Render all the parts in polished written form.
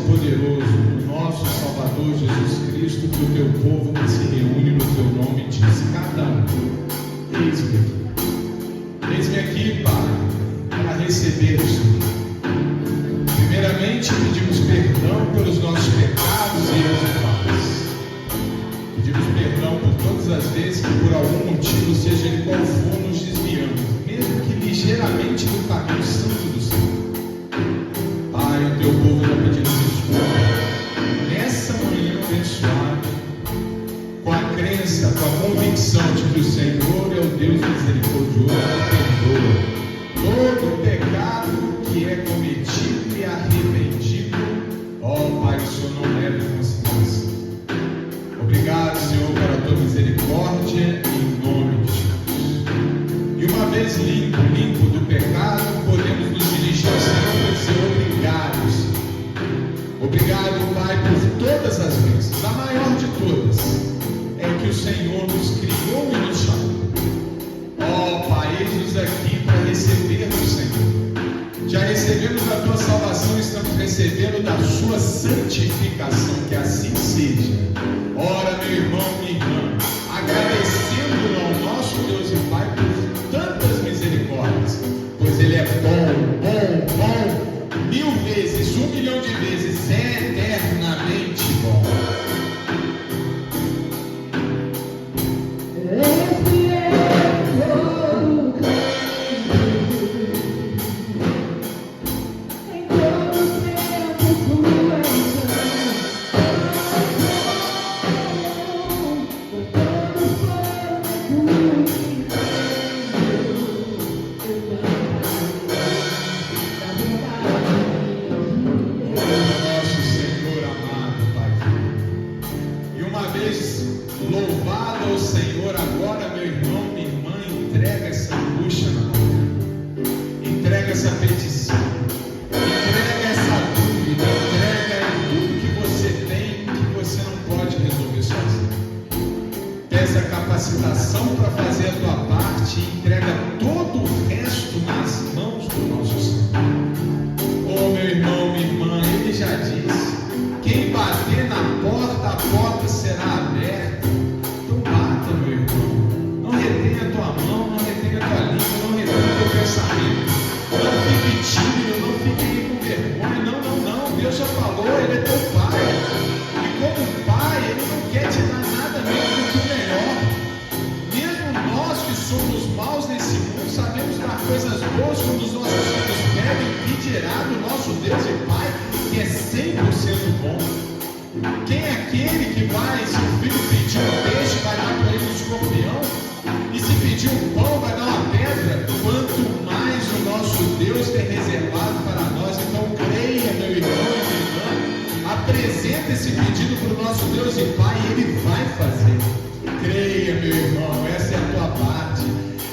poderoso, o nosso Salvador Jesus Cristo, que o teu povo que se reúne no teu nome diz: cada um, eis-me aqui, Pai, para receber o Senhor. Primeiramente, pedimos perdão pelos nossos pecados e erros e falhas. Pedimos perdão por todas as vezes que, por algum motivo, seja ele qual for, nos desviamos, mesmo que ligeiramente, do caminho santo do Senhor. Pai, o teu povo está pedindo desculpa nessa manhã abençoada, com a crença, com a convicção de que o Senhor é o Deus misericordioso que perdoa todo pecado que é cometido e arrependido. Ó Pai, o Senhor não leva em consideração. Obrigado, Senhor, pela tua misericórdia, em nome de Jesus. E uma vez limpo do pecado, podemos nos dirigir ao Senhor e dizer: obrigado, Senhor. Obrigado, Pai, por todas as vezes. A maior de todas é que o Senhor nos criou e nos chamou. Ó Pai, eis-nos aqui para receber do Senhor. Já recebemos a tua salvação, estamos recebendo da sua santificação, que assim seja. Ora, meu irmão, minha irmã, agradecendo ao nosso Deus e Pai por tantas misericórdias, pois Ele é bom, 1000 vezes, 1 milhão de vezes, eternamente bom. Louvado ao Senhor. Agora, meu irmão, minha irmã, entrega essa angústia na mão, entrega essa petição, entrega essa dúvida, entrega tudo que você tem, que você não pode resolver sozinho. Peça capacitação para fazer a tua parte e entrega todo o resto nas mãos do nosso Senhor. Oh, meu irmão, minha irmã, Ele já disse: quem bater na porta, a porta será aberta. Então bata, meu irmão. Não retenha a tua mão, não retenha a tua língua, não retenha o teu pensamento. Não fique tímido, não fique com vergonha. Não. Deus já falou, Ele é teu Pai. E como Pai, Ele não quer te dar nada menos do que o melhor. Mesmo nós que somos maus nesse mundo, sabemos dar coisas boas quando os nossos filhos pedem, e dirá do nosso Deus e Pai, que é 100% bom. Quem é aquele que vai, se o filho pedir um peixe, vai dar para ele um escorpião? E se pedir um pão, vai dar uma pedra? Quanto mais o nosso Deus tem reservado para nós. Então creia, meu irmão e minha irmã, apresenta esse pedido para o nosso Deus e Pai, e Ele vai fazer. Creia, meu irmão, essa é a tua parte.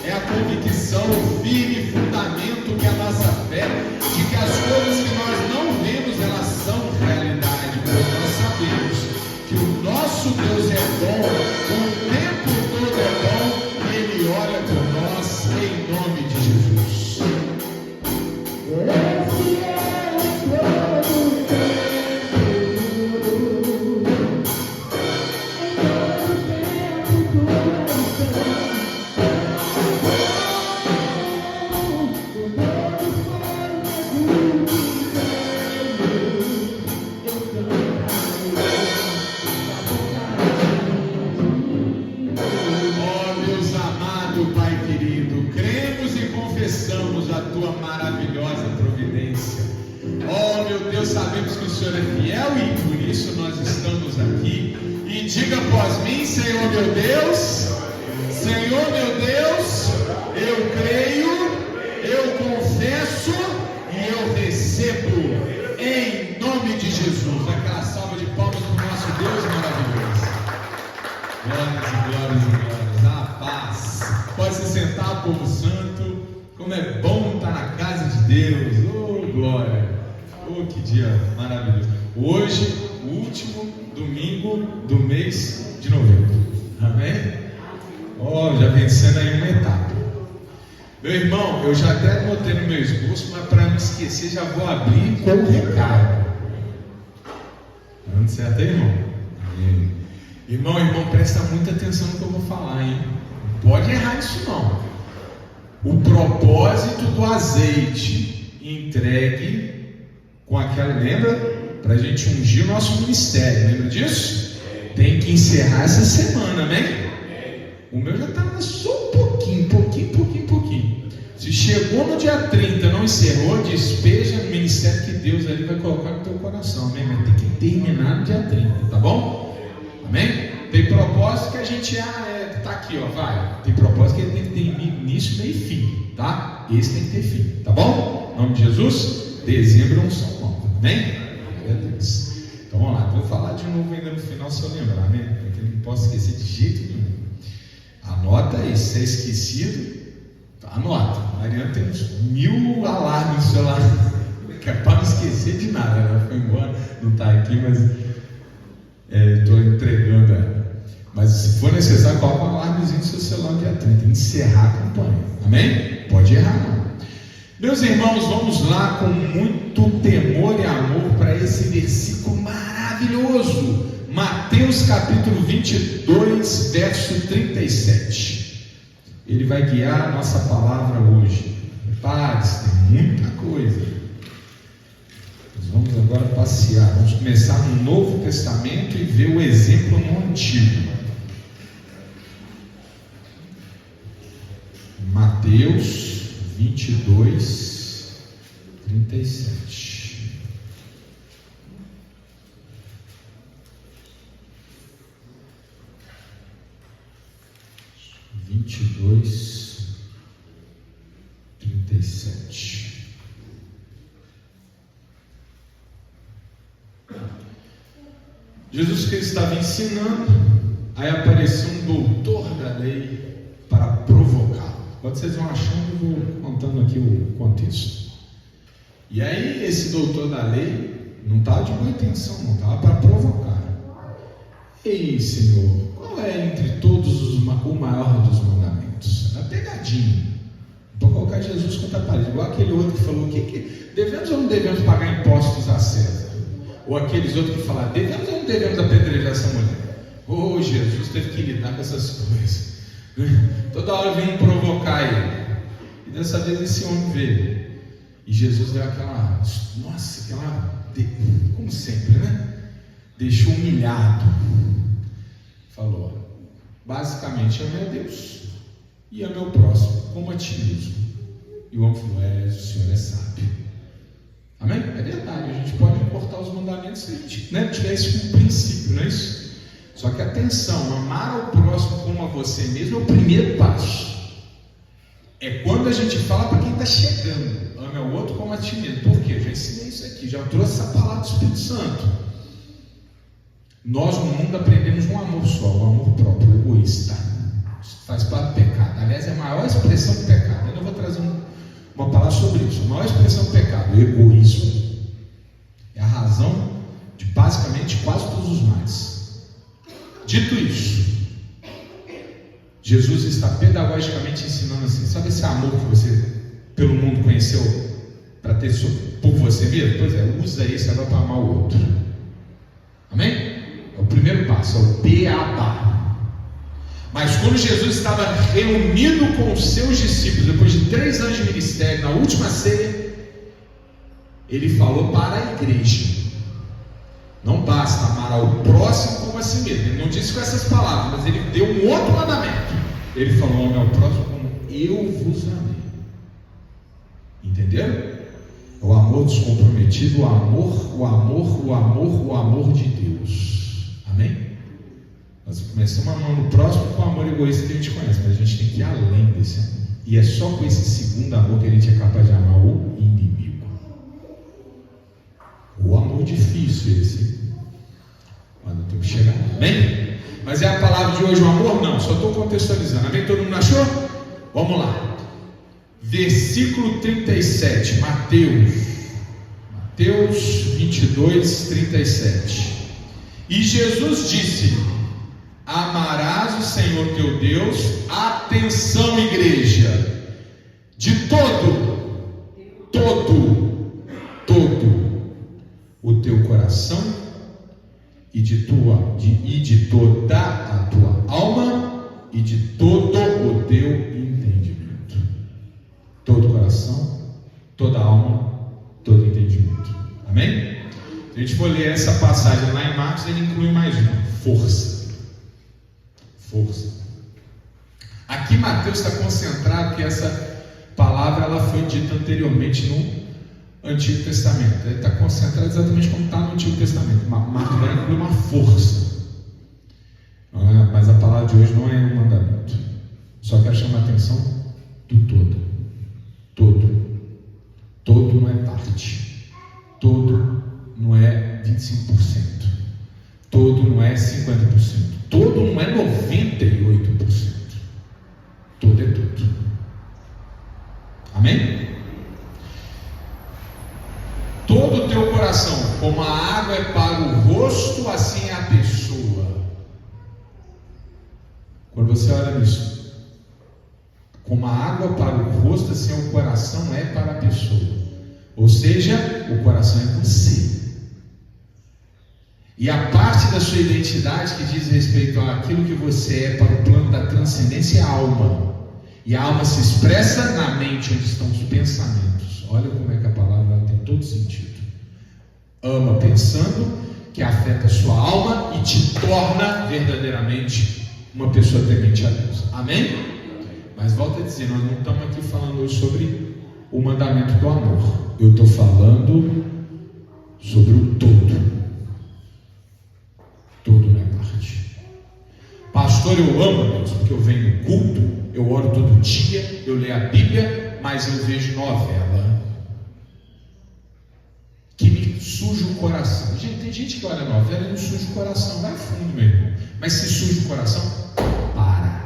É a convicção, o firme fundamento que é a nossa fé, de que as coisas que nós não vemos, elas são realidade, pois nós sabemos que o nosso Deus é bom, o tempo todo é bom, e Ele olha por nós, em nome de Jesus. Esse é o todo tempo. A tua maravilhosa providência. Oh, meu Deus, sabemos que o Senhor é fiel e por isso nós estamos aqui. E diga após mim: Senhor meu Deus, Senhor meu Deus, eu creio, eu confesso e eu recebo, em nome de Jesus. Aquela salva de palmas para o nosso Deus maravilhoso. Glórias e glórias e glórias. A paz. Pode se sentar, povo santo. Como é bom estar na casa de Deus. Oh, glória. Oh, que dia maravilhoso. Hoje, o último domingo do mês de novembro. Amém? Oh, já vencendo aí uma etapa. Meu irmão, eu já até anotei no meu esboço, mas para não esquecer, já vou abrir com um recado. dando certo aí, irmão? Amém. Irmão, presta muita atenção no que eu vou falar, hein? Não pode errar isso não. O propósito do azeite entregue com aquela, lembra? Para a gente ungir o nosso ministério, lembra disso? Tem que encerrar essa semana, amém? O meu já está só um pouquinho. Se chegou no dia 30, não encerrou, despeja no ministério que Deus ali vai colocar no teu coração, amém? Mas tem que terminar no dia 30, tá bom? Amém? Tem propósito que a gente tá aqui, ó, vai. Tem propósito que ele tem que ter início, meio e fim, tá? Esse tem que ter fim, tá bom? Em nome de Jesus, dezembro é um São Paulo, amém? Glória a Deus. Então vamos lá, vou falar de novo ainda no final, se eu lembrar, né? Porque eu não posso esquecer de jeito nenhum. Anota aí, se é esquecido, anota. A Mariana tem uns 1000 alarmes no celular, que é para não esquecer de nada. Ela foi embora, não está aqui, mas estou entregando ela. Mas se for necessário, coloca um alarmezinho no seu celular no dia 30, encerrar a campanha, amém? Pode errar não. Meus irmãos, vamos lá com muito temor e amor para esse versículo maravilhoso, Mateus capítulo 22, verso 37. Ele vai guiar a nossa palavra hoje. Prepare-se, tem muita coisa. Nós vamos agora passear, vamos começar no Novo Testamento e ver o exemplo no Antigo. Mateus 22, 37. Jesus Cristo estava ensinando, aí apareceu um doutor da lei para provocá-lo. Quando vocês vão achando, eu vou contando aqui o contexto. E aí esse doutor da lei não estava de boa intenção, não estava para provocar. Ei, Senhor, qual é entre todos o maior dos mandamentos? A pegadinha. Vou colocar Jesus contra a parede, igual aquele outro que falou que devemos ou não devemos pagar impostos a César? Ou aqueles outros que falaram, devemos ou não devemos apedrejar essa mulher? Oh, Jesus teve que lidar com essas coisas. Toda hora vem provocar ele. E dessa vez esse homem veio. E Jesus deu aquela, como sempre, né? Deixou humilhado. Falou, basicamente, ame a Deus e ame ao próximo, como a ti mesmo. E o homem falou, o Senhor é sábio. Amém? É verdade, a gente pode cortar os mandamentos se a gente tiver isso como princípio, não é isso? Só que atenção, amar ao próximo como a você mesmo é o primeiro passo. É quando a gente fala para quem está chegando, ame ao outro como a ti mesmo. Por quê? Eu já ensinei isso aqui, já trouxe essa palavra do Espírito Santo. Nós no mundo aprendemos um amor só, o amor próprio, o egoísta. Isso faz parte do pecado. Aliás, é a maior expressão do pecado. Eu não vou trazer uma palavra sobre isso. A maior expressão do pecado, o egoísmo. É a razão de basicamente quase todos os males. Dito isso, Jesus está pedagogicamente ensinando assim, sabe esse amor que você pelo mundo conheceu para ter por você mesmo? Pois é, usa esse agora para amar o outro. Amém? É o primeiro passo, é o beabá. Mas quando Jesus estava reunido com os seus discípulos, depois de 3 anos de ministério, na última ceia, ele falou para a igreja: não basta amar ao próximo como a si mesmo. Ele não disse com essas palavras, mas ele deu um outro mandamento. Ele falou: ame ao próximo como eu vos amei. Entenderam? É o amor descomprometido, o amor de Deus. Amém? Nós começamos amando o próximo com o amor egoísta que a gente conhece, mas a gente tem que ir além desse amor. E é só com esse segundo amor que a gente é capaz de amar o inimigo. O amor difícil esse, quando tem que chegar. Amém? Mas é a palavra de hoje o amor? Não, só estou contextualizando. Amém? Todo mundo achou? Vamos lá. Versículo 37, Mateus 22, 37. E Jesus disse: amarás o Senhor teu Deus, atenção igreja, de todo o teu coração, e de toda a tua alma e de todo o teu entendimento. Todo coração, toda alma, todo entendimento. Amém? Se a gente for ler essa passagem lá em Marcos, ele inclui mais uma: força. Força. Aqui Mateus está concentrado que essa palavra ela foi dita anteriormente no Antigo Testamento. Ele está concentrado exatamente como está no Antigo Testamento. Marcos vai incluir uma força. Mas a palavra de hoje não é um mandamento. Só quero chamar a atenção do todo. Todo. Todo não é parte. Todo não é 25%. Todo não é 50%. Todo não é 98%. Todo é tudo. Amém? Todo o teu coração, como a água é para o rosto, assim é a pessoa. Quando você olha nisso, como a água para o rosto, assim o coração é para a pessoa. Ou seja, o coração é você. E a parte da sua identidade que diz respeito àquilo que você é para o plano da transcendência é a alma. E a alma se expressa na mente, onde estão os pensamentos. Olha como é que a palavra tem todo sentido. Ama pensando, que afeta a sua alma e te torna verdadeiramente uma pessoa temente a Deus. Amém? Mas volto a dizer, nós não estamos aqui falando hoje sobre o mandamento do amor. Eu estou falando sobre o todo. Todo não é parte. Pastor, eu amo Deus porque eu venho no culto, eu oro todo dia, eu leio a Bíblia, mas eu vejo novela que me suja o coração. Gente, tem gente que olha novela e não suja o coração. Vai fundo, meu irmão. Mas se suja o coração, para.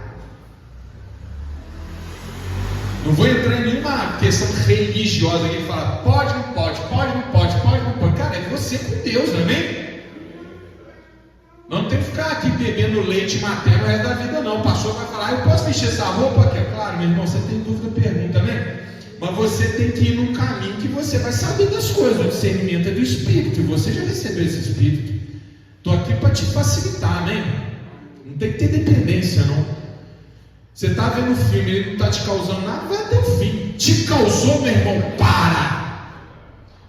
Não vou entrar em nenhuma questão religiosa que fala pode, não pode, pode, não pode, pode, não pode. Cara, é você com Deus, amém? Não tem que ficar aqui bebendo leite materno o resto da vida, não. O pastor vai falar, eu posso vestir essa roupa aqui? Claro, meu irmão, você tem dúvida, pergunta, né? Mas você tem que ir num caminho que você vai saber das coisas. O discernimento é do Espírito, e você já recebeu esse Espírito. Estou aqui para te facilitar, né? Não tem que ter dependência, não. Você está vendo o filme, ele não está te causando nada, vai até o fim. Te causou, meu irmão, para!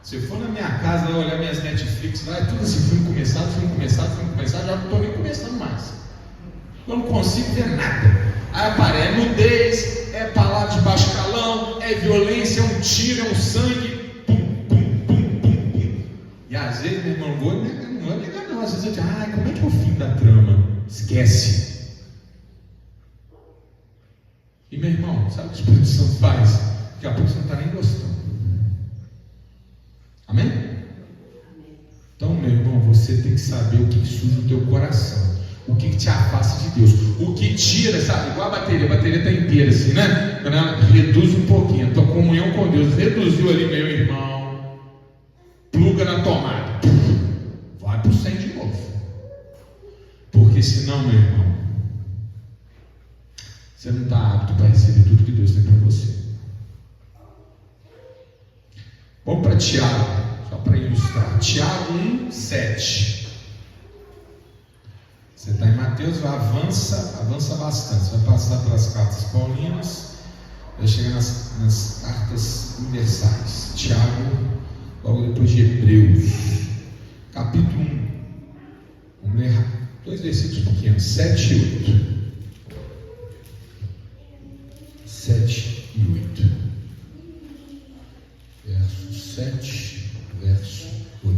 Se eu for na minha casa olhar minhas Netflix, lá é tudo assim, filme começado, já não estou nem começando mais. Eu não consigo ver nada. Aí aparece nudez, é palavra de baixo calão, é violência, é um tiro, é um sangue, pum, pum, pum, pum, pum. E às vezes, meu irmão, não vou negar não. Às vezes eu digo, como é que é o fim da trama? Esquece. E meu irmão, sabe o que o Espírito Santo faz? Daqui a pouco você não está nem gostando. Amém? Então, meu irmão, você tem que saber o que suja o teu coração, o que te afasta de Deus, o que tira, sabe? Igual a bateria está inteira assim, né? Quando ela reduz um pouquinho, a tua comunhão com Deus reduziu ali, meu irmão, pluga na tomada, vai para o 100 de novo, porque senão, meu irmão, você não está apto para receber tudo que Deus tem para você. Vamos para Tiago, só para ilustrar. Tiago 1:7. Você está em Mateus, avança bastante. Você vai passar pelas cartas paulinas, vai chegar nas cartas universais. Tiago, logo depois de Hebreus, capítulo 1. Vamos ler 2 versículos pequenos, 7 e 8. 7 e 8. Verso 7, verso 8.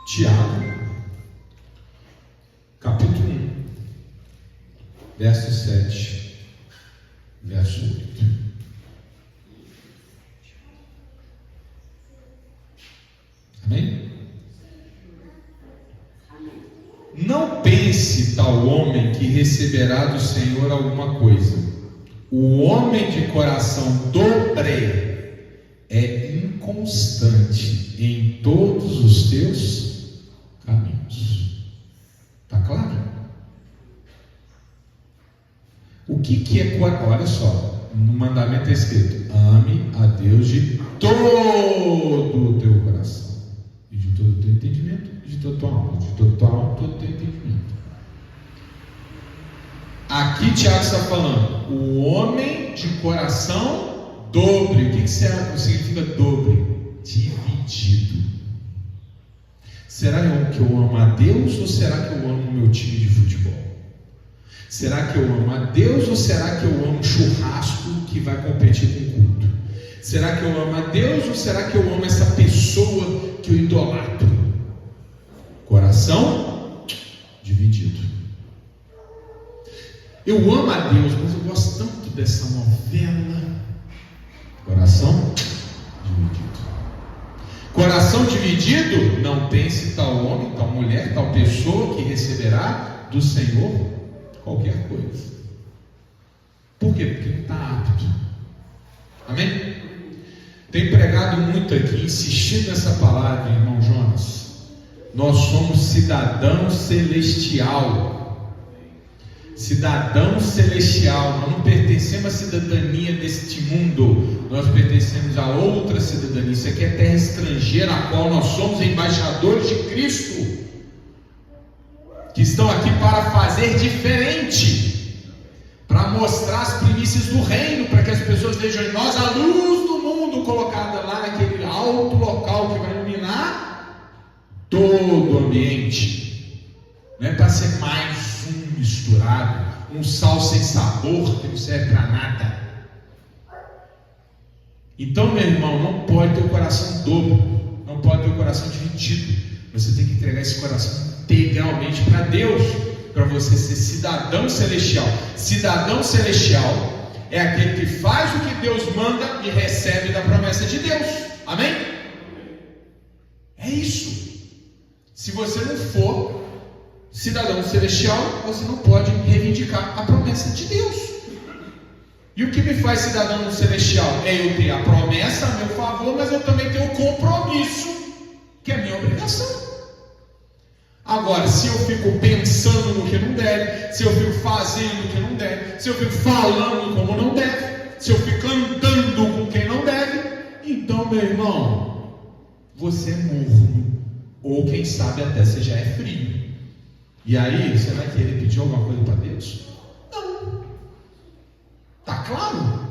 Tiago, capítulo 1, verso 7, verso 8. Amém? Não pense tal homem que receberá do Senhor alguma coisa. O homem de coração dobre é inconstante em todos os teus que é coração? Olha só, no mandamento é escrito: ame a Deus de todo o teu coração, e de todo o teu entendimento, e de toda a tua alma, de toda a tua alma, todo o teu entendimento. Aqui Tiago está falando: o homem de coração dobre. O que significa dobre? Dividido. Será que eu amo a Deus, ou será que eu amo o meu time de futebol? Será que eu amo a Deus, ou será que eu amo churrasco que vai competir com o culto? Será que eu amo a Deus, ou será que eu amo essa pessoa que eu idolatro? Coração dividido. Eu amo a Deus, mas eu gosto tanto dessa novela. Coração dividido. Coração dividido, não pense tal homem, tal mulher, tal pessoa que receberá do Senhor qualquer coisa. Por quê? Porque não está apto. Amém? Tenho pregado muito aqui, insistindo nessa palavra, irmão Jonas. Nós somos cidadão celestial. Cidadão celestial. Nós não pertencemos à cidadania deste mundo. Nós pertencemos a outra cidadania. Isso aqui é terra estrangeira, a qual nós somos embaixadores de Cristo, que estão aqui para fazer diferente, para mostrar as primícias do reino, para que as pessoas vejam em nós a luz do mundo colocada lá naquele alto local que vai iluminar todo o ambiente. Não é para ser mais um misturado, um sal sem sabor que não serve para nada. Então, meu irmão, não pode ter o coração dobro, não pode ter o coração dividido. Você tem que entregar esse coração integralmente para Deus, para você ser cidadão celestial. Cidadão celestial é aquele que faz o que Deus manda e recebe da promessa de Deus. Amém? É isso. Se você não for cidadão celestial, você não pode reivindicar a promessa de Deus. E o que me faz cidadão celestial? É eu ter a promessa a meu favor, mas eu também tenho o compromisso, que é a minha obrigação. Agora, se eu fico pensando no que não deve, se eu fico fazendo o que não deve, se eu fico falando como não deve, se eu fico andando com quem não deve, então, meu irmão, você é morno, ou quem sabe até você já é frio. E aí, você vai querer pedir alguma coisa para Deus? Não. Está claro?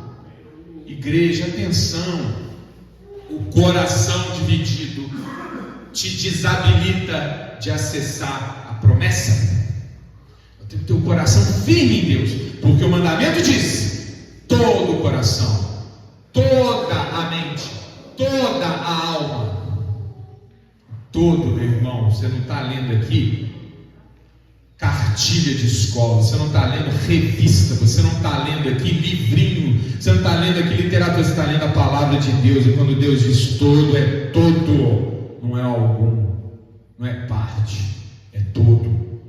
Igreja, atenção. O coração dividido te desabilita de acessar a promessa. Eu tenho que ter o coração firme em Deus, porque o mandamento diz: todo o coração, toda a mente, toda a alma. Todo, meu irmão. Você não está lendo aqui cartilha de escola, você não está lendo revista, você não está lendo aqui livrinho, você não está lendo aqui literatura, você está lendo a palavra de Deus. E quando Deus diz todo, é todo, não é algum, não é parte, é todo.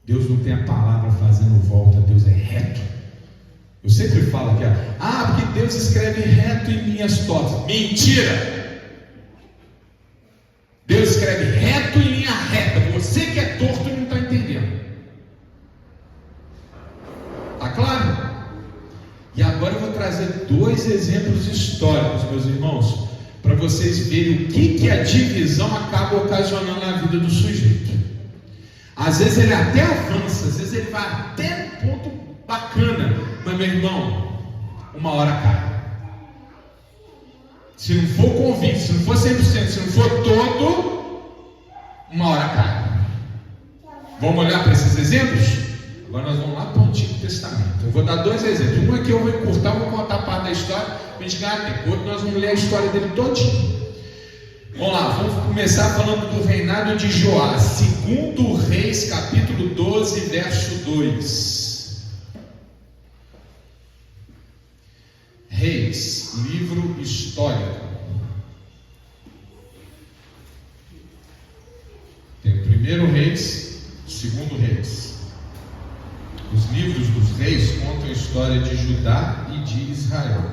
Deus não tem a palavra fazendo volta, Deus é reto. Eu sempre falo aqui, porque Deus escreve reto em linhas tortas. Mentira! Deus escreve reto em linha reta. Você que é torto e não está entendendo. Está claro? E agora eu vou trazer 2 exemplos históricos, meus irmãos, para vocês verem o que a divisão acaba ocasionando na vida do sujeito. Às vezes ele até avança, às vezes ele vai até um ponto bacana, mas, meu irmão, uma hora cai. Se não for convicto, se não for 100%, se não for todo, uma hora cai. Vamos olhar para esses exemplos? Agora nós vamos lá para o Antigo Testamento. Eu vou dar 2 exemplos. Um aqui eu vou encurtar, vou contar parte da história para a gente ganhar tempo. Outro nós vamos ler a história dele todinho. Vamos lá, vamos começar falando do reinado de Joás. 2 Reis, capítulo 12, verso 2. Reis, livro histórico. Tem o 1º Reis, o 2º Reis. Os livros dos reis contam a história de Judá e de Israel.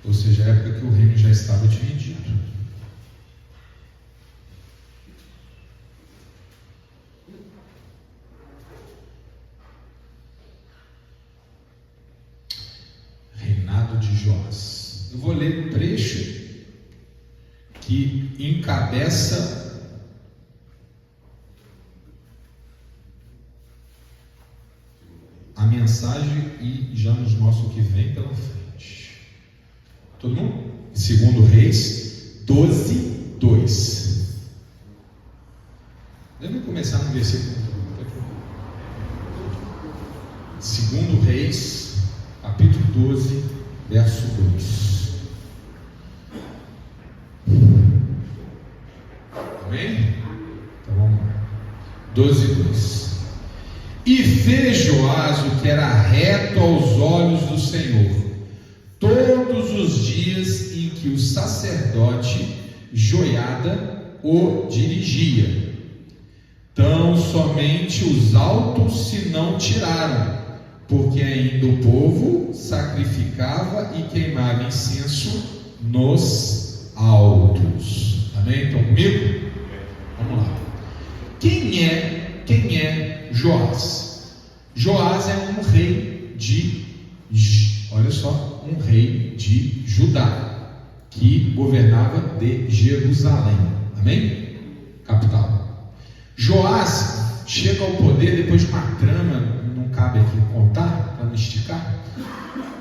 Ou seja, a época que o reino já estava dividido. Joás. Eu vou ler um trecho que encabeça a mensagem e já nos mostra o que vem pela frente. Todo mundo? 2 Reis 12, 2. Devemos começar no versículo 2 Reis, capítulo 12, verso 2. Amém? Então vamos lá. 12, 2. E fez Joás o que era reto aos olhos do Senhor, todos os dias em que o sacerdote Joiada o dirigia. Tão somente os altos se não tiraram, porque ainda o povo sacrificava e queimava incenso nos altos. Amém? Estão comigo? Vamos lá. Quem é Joás? Joás é um rei de, olha só, um rei de Judá, que governava de Jerusalém. Amém? Capital. Joás chega ao poder depois de uma trama, não cabe aqui contar, para não esticar,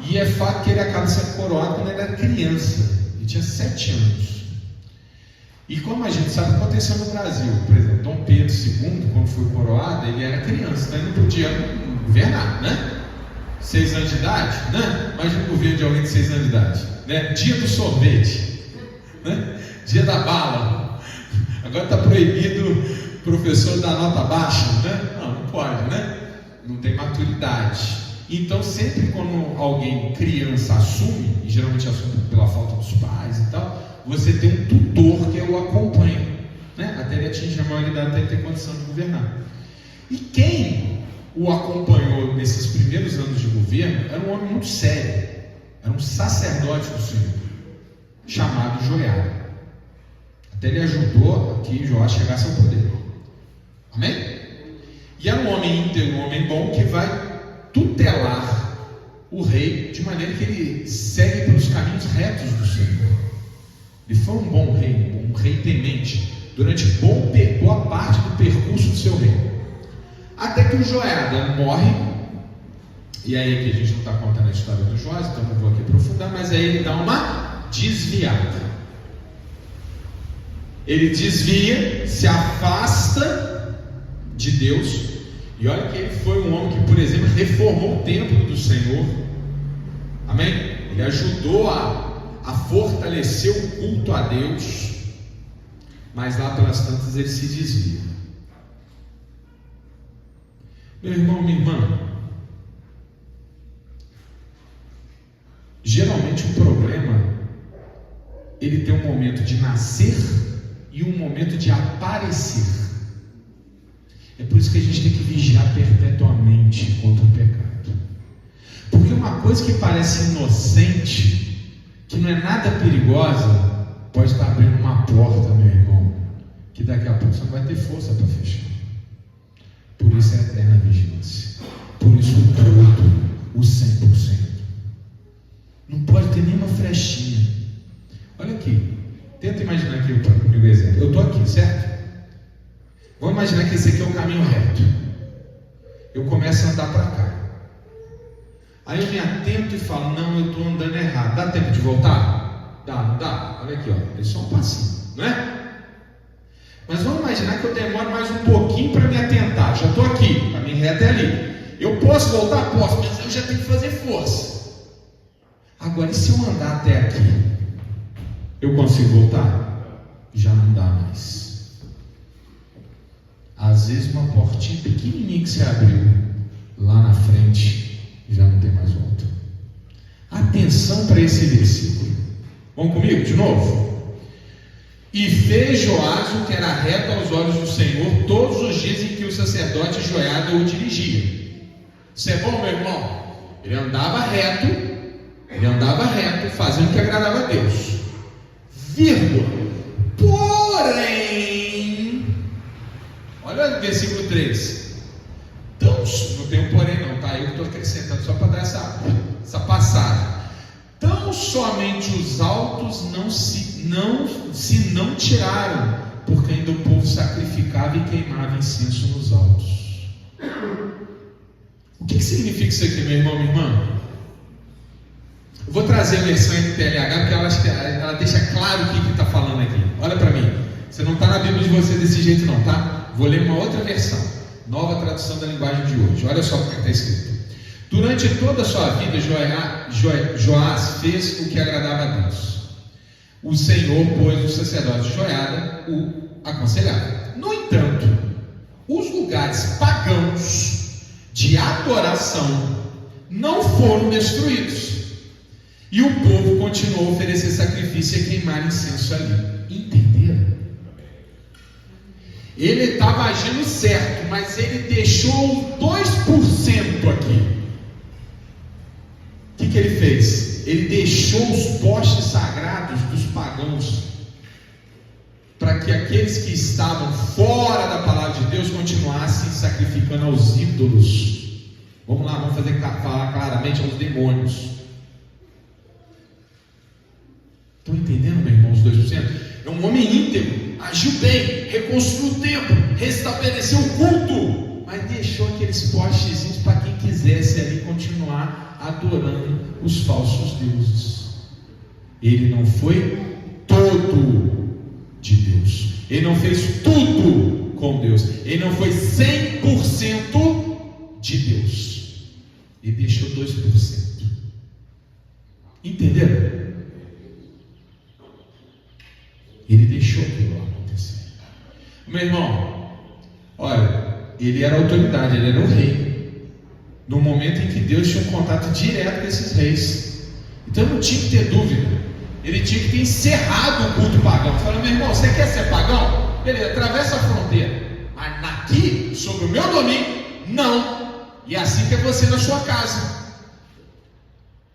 e é fato que ele acaba sendo coroado quando ele era criança, ele tinha 7 anos. E como a gente sabe o que aconteceu no Brasil, por exemplo, Dom Pedro II, quando foi coroado, ele era criança, então ele não podia governar, né? 6 anos de idade, né? Imagina o governo de alguém de 6 anos de idade, né? Dia do sorvete, né? Dia da bala. Agora está proibido professor da nota baixa, né? Não pode, né? Não tem maturidade. Então sempre quando alguém criança assume, e geralmente assume pela falta dos pais e tal, você tem um tutor que o acompanha, né? Até ele atingir a maioridade, até ele ter condição de governar. E quem o acompanhou nesses primeiros anos de governo era um homem muito sério, era um sacerdote do Senhor, chamado Joiada. Até ele ajudou a que Joás chegasse ao poder. Amém? E era um homem íntegro, um homem bom, que vai tutelar o rei de maneira que ele segue pelos caminhos retos do Senhor. Ele foi um bom rei, um rei temente, durante boa parte do percurso do seu reino. Até que o Joiada morre, e aí que a gente não está contando a história do Joás, então não vou aqui aprofundar, mas aí ele dá uma desviada. Ele desvia, se afasta de Deus, e olha que ele foi um homem que, por exemplo, reformou o templo do Senhor. Amém? Ele ajudou a fortalecer o culto a Deus, mas lá pelas tantas ele se desvia. Meu irmão, minha irmã, geralmente o problema ele tem um momento de nascer e um momento de aparecer. É por isso que a gente tem que vigiar perpetuamente contra o pecado, porque uma coisa que parece inocente, que não é nada perigosa, pode estar abrindo uma porta, meu irmão, que daqui a pouco você não vai ter força para fechar. Por isso é a eterna vigilância, por isso o todo, o 100%. Não pode ter nenhuma frechinha. Olha aqui, tenta imaginar aqui comigo o exemplo. Eu estou aqui, certo? Vamos imaginar que esse aqui é o caminho reto. Eu começo a andar para cá. Aí eu me atento e falo, não, eu estou andando errado. Dá tempo de voltar? Dá, não dá? Olha aqui, ó. É só um passinho, não é? Mas vamos imaginar que eu demoro mais um pouquinho para me atentar. Já estou aqui, o caminho reto é ali. Eu posso voltar? Posso, mas eu já tenho que fazer força. Agora, e se eu andar até aqui? Eu consigo voltar? Já não dá mais. Às vezes uma portinha pequenininha que você abriu lá na frente já não tem mais volta. Atenção para esse versículo. Vamos comigo de novo? E fez Joás o que era reto aos olhos do Senhor todos os dias em que o sacerdote Joiada o dirigia. Isso é bom, meu irmão? Ele andava reto, fazendo o que agradava a Deus. Vírgula. Porém, olha o versículo 3. Então, não tem um porém não, tá? Eu estou acrescentando só para dar essa passagem. Tão somente os altos não tiraram, porque ainda o povo sacrificava e queimava incenso nos altos. O que significa isso aqui, meu irmão, minha irmã? Eu vou trazer a versão NTLH, porque eu acho que ela deixa claro o que está falando aqui. Olha para mim, você não está na Bíblia de você desse jeito não, tá? Vou ler uma outra versão, nova tradução da linguagem de hoje. Olha só como está escrito. Durante toda a sua vida, Joás fez o que agradava a Deus. O Senhor, pois, o sacerdote Joiada o aconselhava. No entanto, os lugares pagãos de adoração não foram destruídos, e o povo continuou a oferecer sacrifício e a queimar incenso ali. Entenderam? Ele estava agindo certo, mas ele deixou 2% aqui. O que ele fez? Ele deixou os postes sagrados dos pagãos, para que aqueles que estavam fora da palavra de Deus continuassem sacrificando aos ídolos. Vamos lá, vamos falar claramente, aos demônios. Estão entendendo, meu irmão, os 2%? É um homem íntegro, agiu bem, reconstruiu o templo, restabeleceu o culto, mas deixou aqueles postezinhos para quem quisesse ali continuar adorando os falsos deuses. Ele não foi todo de Deus, ele não fez tudo com Deus, ele não foi 100% de Deus, ele deixou 2%. Entenderam? Ele deixou aquilo acontecer. Meu irmão, olha, ele era a autoridade, ele era o rei, no momento em que Deus tinha um contato direto com esses reis. Então não tinha que ter dúvida, ele tinha que ter encerrado o culto pagão. Falando, meu irmão, você quer ser pagão? Beleza, atravessa a fronteira, mas aqui, sobre o meu domínio, não. E assim que é você na sua casa.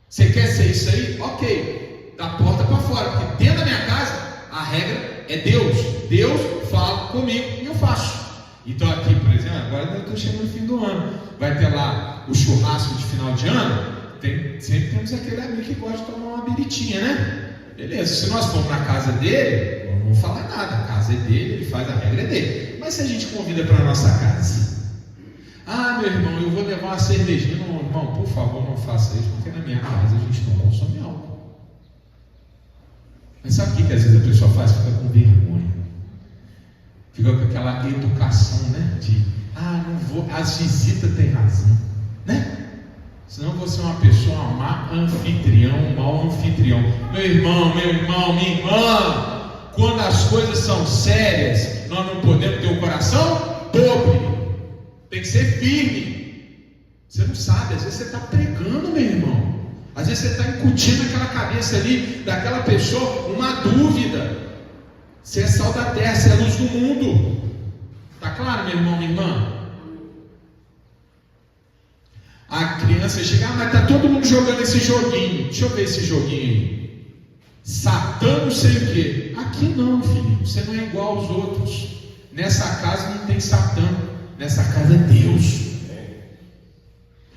Você quer ser isso aí? Ok, da porta para fora, porque dentro da minha casa a regra é Deus. Deus fala comigo e eu faço. Então aqui, por exemplo, agora eu estou chegando no fim do ano, vai ter lá o churrasco de final de ano. Sempre temos aquele amigo que gosta de tomar uma biritinha, né? Beleza, se nós formos na casa dele, não vamos falar nada, a casa é dele, ele faz, a regra é dele. Mas se a gente convida para a nossa casa, ah, meu irmão, eu vou levar uma cervejinha. Não, irmão, por favor, não faça isso, porque na minha casa a gente não consome álcool. Mas sabe o que às vezes a pessoa faz? Fica com vergonha, fica com aquela educação, né? De, não vou, as visitas têm razão, né? Senão você é uma pessoa, um mau anfitrião. Meu irmão, minha irmã, quando as coisas são sérias, nós não podemos ter um coração pobre, tem que ser firme. Você não sabe, às vezes você está pregando, meu irmão. Às vezes você está incutindo naquela cabeça ali, daquela pessoa, uma dúvida. Você é sal da terra, você é luz do mundo. Está claro, meu irmão, minha irmã? A criança chega, mas está todo mundo jogando esse joguinho. Deixa eu ver esse joguinho aí. Satã não sei o quê. Aqui não, filho, você não é igual aos outros. Nessa casa não tem Satã, nessa casa é Deus.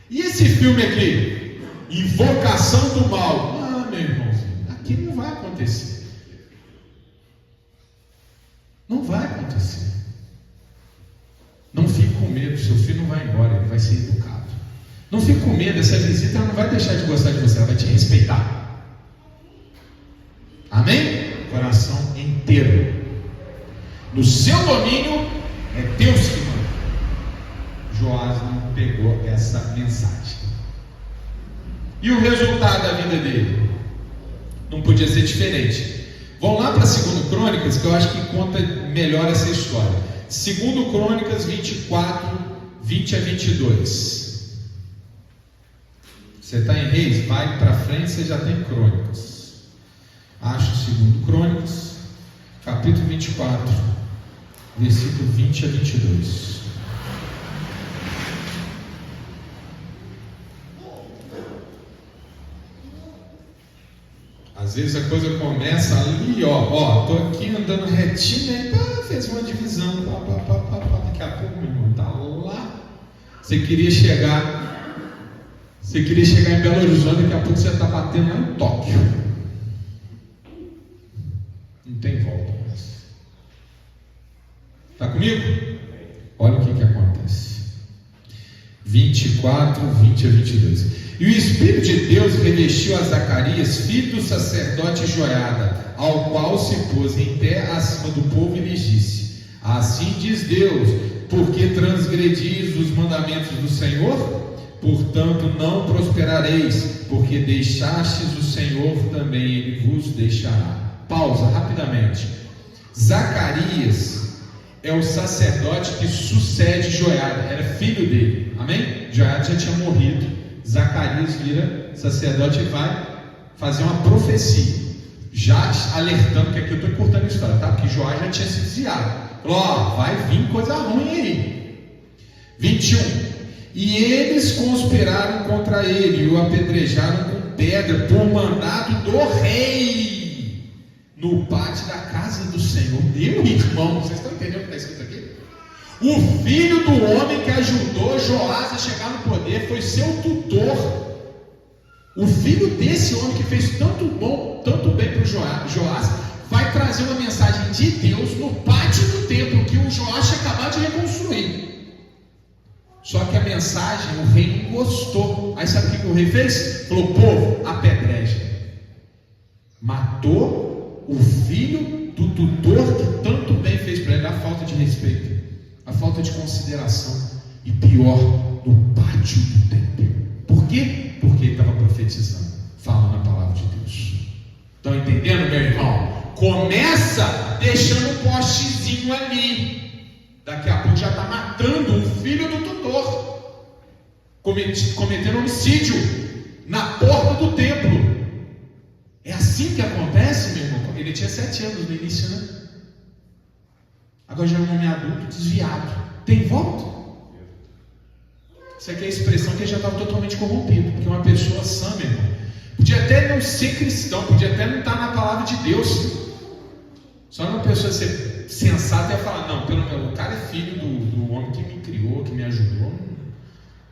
E esse filme aqui? Invocação do mal. Meu irmãozinho, aqui não vai acontecer. Não vai acontecer. Não fique com medo, seu filho não vai embora, ele vai ser educado. Não fique com medo, essa visita ela não vai deixar de gostar de você, ela vai te respeitar. Amém? Coração inteiro. No seu domínio é Deus que manda. Joás não pegou essa mensagem. E o resultado da vida dele? Não podia ser diferente. Vamos lá para 2 Crônicas, que eu acho que conta melhor essa história. 2 Crônicas 24, 20 a 22. Você está em Reis, vai para frente, você já tem Crônicas. Acho 2 Crônicas, capítulo 24, versículo 20 a 22. Às vezes a coisa começa ali, estou aqui andando retinho, aí fez uma divisão, daqui a pouco, meu irmão, está lá. Você queria chegar Você queria chegar em Belo Horizonte, daqui a pouco você está batendo lá em Tóquio. Não tem volta mais. Está comigo? Olha o que acontece. 24, 20 a 22. E o Espírito de Deus revestiu a Zacarias, filho do sacerdote Joiada, ao qual se pôs em pé acima do povo e lhes disse: assim diz Deus, porque transgredis os mandamentos do Senhor? Portanto não prosperareis, porque deixastes o Senhor, também Ele vos deixará. Pausa rapidamente. Zacarias é o sacerdote que sucede Joiada, era filho dele, amém? Joiada já tinha morrido, Zacarias vira sacerdote e vai fazer uma profecia, já alertando, que aqui eu estou encurtando a história, tá? Porque Joiada já tinha se desviado, falou: ó, vai vir coisa ruim aí. 21. E eles conspiraram contra ele e o apedrejaram com pedra por mandado do rei no pátio da casa do Senhor. Meu irmão, vocês estão entendendo o que está escrito aqui? O filho do homem que ajudou Joás a chegar no poder foi seu tutor. O filho desse homem que fez tanto bem para o Joás vai trazer uma mensagem de Deus no pátio do templo que o Joás tinha acabado de reconstruir. Só que a mensagem o rei não gostou. Aí sabe o que o rei fez? Falou: povo, apedreja. Matou o filho do tutor que tanto bem fez para ele. A falta de respeito, a falta de consideração, e pior, no pátio do templo. Por quê? Porque ele estava profetizando, falando a palavra de Deus. Estão entendendo, meu irmão? Começa deixando um postezinho ali. Daqui a pouco já está matando o filho do tutor, cometendo homicídio na porta do templo. É assim que acontece, meu irmão. Ele tinha 7 anos no início, né? Agora já é um homem adulto, desviado. Tem volta? Isso aqui é a expressão que ele já estava totalmente corrompido. Porque uma pessoa sã, meu irmão, podia até não ser cristão, podia até não estar na palavra de Deus. Só uma pessoa ser sensata ia falar: não, pelo menos o cara é filho do homem que me criou, que me ajudou.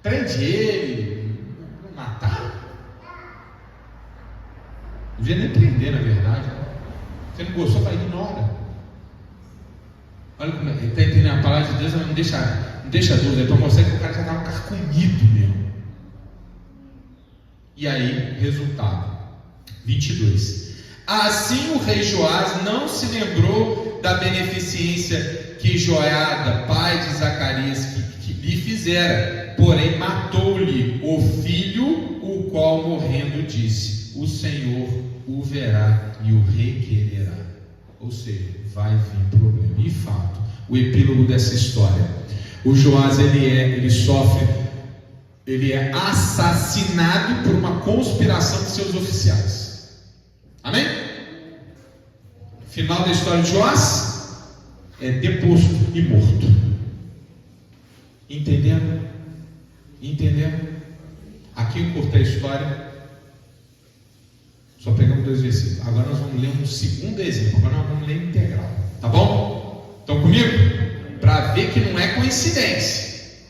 Prende ele, não matar. Não devia nem prender, na verdade. Você não gostou, vai, ignora. Olha como ele está entendendo a palavra de Deus, não deixa dúvida, é para mostrar que o cara já estava carcomido mesmo. E aí, resultado 22. Assim o rei Joás não se lembrou da beneficência que Joiada, pai de Zacarias, que lhe fizera, porém matou-lhe o filho, o qual morrendo disse: o Senhor o verá e o requererá. Ou seja, vai vir problema. E fato, o epílogo dessa história: o Joás ele sofre, ele é assassinado por uma conspiração de seus oficiais. Amém? Final da história de Joás: é deposto e morto. Entendendo? Entendendo? Aqui eu cortei a história. Só pegamos 2 versículos. Agora nós vamos ler um segundo exemplo. Agora nós vamos ler integral. Tá bom? Estão comigo? Para ver que não é coincidência.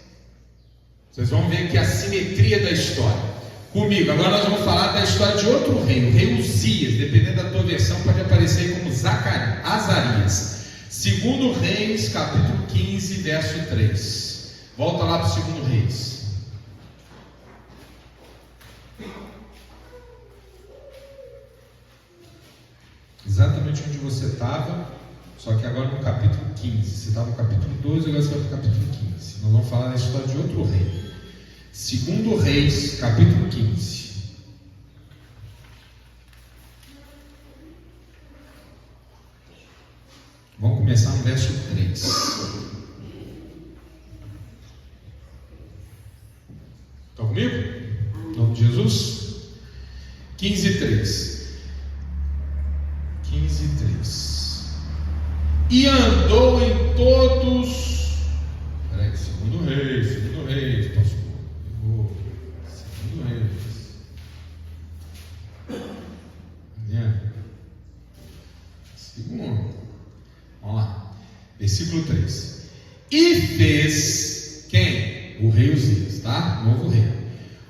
Vocês vão ver que a simetria da história. Comigo, agora nós vamos falar da história de outro rei, o rei Uzias. Dependendo da tua versão, pode aparecer aí como Azarias. 2 Reis, capítulo 15, verso 3. Volta lá para o 2 Reis. Exatamente onde você estava, só que agora no capítulo 15. Você estava no capítulo 12, agora você vai para o capítulo 15. Nós vamos falar da história de outro rei. 2 Reis, capítulo 15. Vamos começar no verso 3. Estão comigo? Em nome de Jesus? 15:3. 15:3. E andou em todos. Peraí, 2 Reis, pastor. 2 Reis. Segundo. Vamos lá. Versículo 3. E fez quem? O rei Uzias, tá? Novo rei.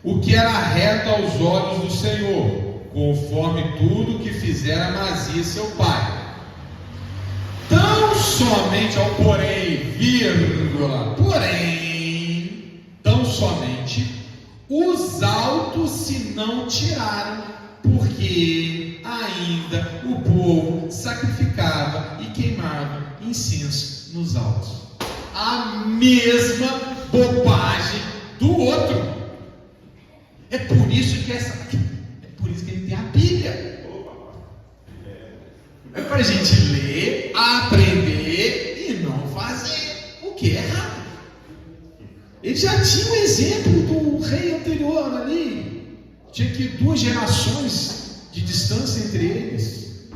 o que era reto aos olhos do Senhor, conforme tudo que fizera Amazias seu pai. Tão somente, ao porém, vírgula, porém, tão somente, os altos se não tiraram, porque ainda o povo sacrificava e queimava incenso nos altos. A mesma bobagem do outro. É por isso que ele tem a Bíblia. É para a gente ler, aprender e não fazer o que é errado. Ele já tinha um exemplo do rei anterior ali. Tinha que 2 gerações de distância entre eles.